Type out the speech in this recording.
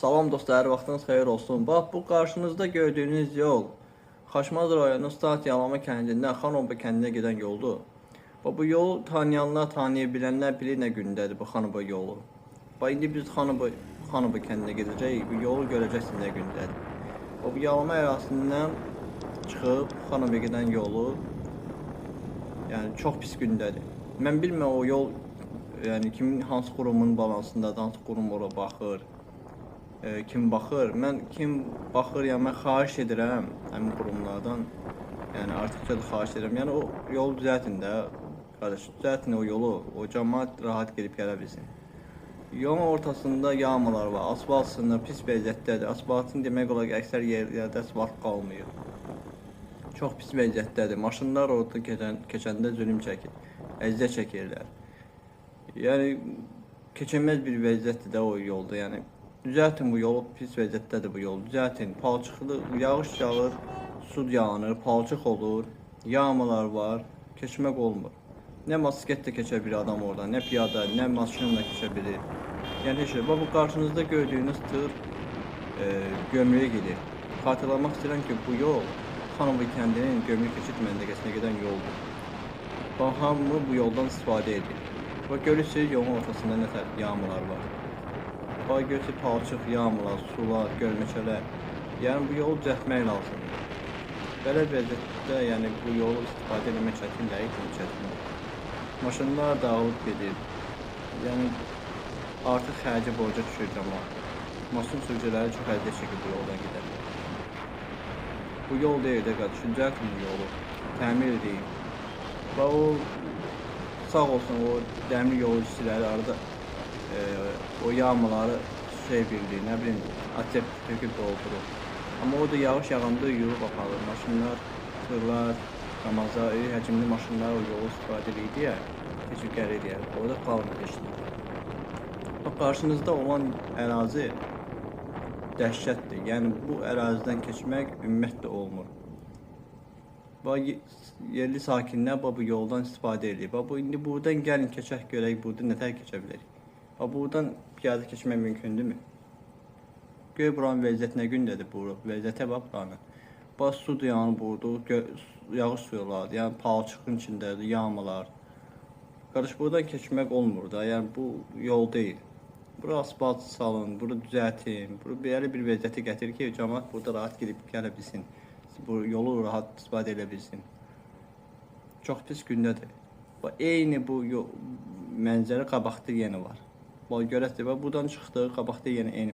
Salam dostlar, vaxtınız xeyir olsun. Bax, bu qarşınızda gördüyünüz yol Xaçmaz rayonu Start Yalama kəndindən Xanoba kəndinə gedən yoldur. Bu yolu tanıyanlar, tanıya bilənlər bilir nə gündədir bu Xanoba yolu. Bax, indi biz Xanoba kəndinə gedəcəyik, bu yolu görəcəksiniz nə gündədir. Bu Yalama ərazisindən çıxıb Xanoba gedən yolu, yəni çox pis gündədir. Mən bilmirəm o yol, yəni kimin, hansı qurumun balansındadır, hansı qurum ora baxır. Kim baxır, kim baxır, yəni mən xahiş edirəm həmin qurumlardan, yəni artıqca da xahiş edirəm, yəni o yolu düzəltin də, qardaş, düzəltin o yolu, o cəmaət rahat gedib gələ bilsin. Yolun ortasında yağmalar var, asfalt sınır, pis vəziyyətdədir, asfaltın demək olar ki, əksər yerlərdə asfalt qalmıyor. Çox pis vəziyyətdədir, maşınlar orada keçəndə zülüm çəkir, əziyyət çəkirlər. Yəni, keçilməz bir vəziyyətdir də o yolda, yəni. Düzəltin bu yolu, pis vəziyyətdədir bu yol. Düzəltin, palçıqlı, yağış yağır, su yağınır, palçıq olur, yağmalar var, keçmək olmur. Nə motosikletlə keçə bilir adam oradan, nə piyada, nə maşınla keçə bilir. Yəni heç bu qarşınızda gördüyünüz tır gömrüyə gedir. Xatırlamaq istəyirəm ki, bu yol Xanoba kəndinin gömrük keçid məntəqəsinə gedən yoldur. Bax, hamı bu yoldan istifadə edir. Bax, görürsünüz, yolun ortasında nə yağmalar var. Bax, görürsünüz, palçıq, yağmurlar, sular, gölməçələr. Yəni, bu yolu düzəltmək lazımdır. Belə vəziyyətdə, yəni, bu yolu istifadə etmək çətin deyil, çətin. Maşınlar dağılıb gedir. Yəni, artıq xərci borca düşür cəmaət. Maşın sürücüləri çox əziyyət çəkir bu yoldan gedər. Bu yol deyil də, qardaş, düzəltin bu yolu, təmir edin. Bax, o sağ olsun, o dəmir yolu işçiləri arada o yağmaları şey bildir, nə bilim, atep töküb doldurur. Amma o da yağış yağanda yuyub aparır. Maşınlar, tırlar, Ramazan, həcmli maşınlar o yolu istifadə edir deyə, keçib gəlir deyə, orada qalmır keçdir. Bax, qarşınızda olan ərazi dəhşətdir. Yəni, bu ərazidən keçmək ümumiyyətlə olmur. Bax, yerli sakinlər bu yoldan istifadə edir. Bax, indi buradan gəlin keçək görək, burada nətər keçə bilərik. Buradan piyada keçmək mümkündürmü? Göy buranın vəziyyəti nə gündədir bu? Vəziyyətə bax buranın. Bax, su dayanı burada, yağış suyulardır, yəni palçıqın içindədir, yağmalar. Qardaş, buradan keçmək olmur da, yəni bu yol deyil. Bura asfalt salın, bura düzəltin, belə bir vəziyyəti gətirir ki, cəmaət burada rahat gedib gələ bilsin, bu yolu rahat istifadə edə bilsin. Çox pis gündədir. Eyni bu mənzərə qabaqda yenə var. Bax, görəsiniz, buradan çıxdıq, qabaqda yenə eyni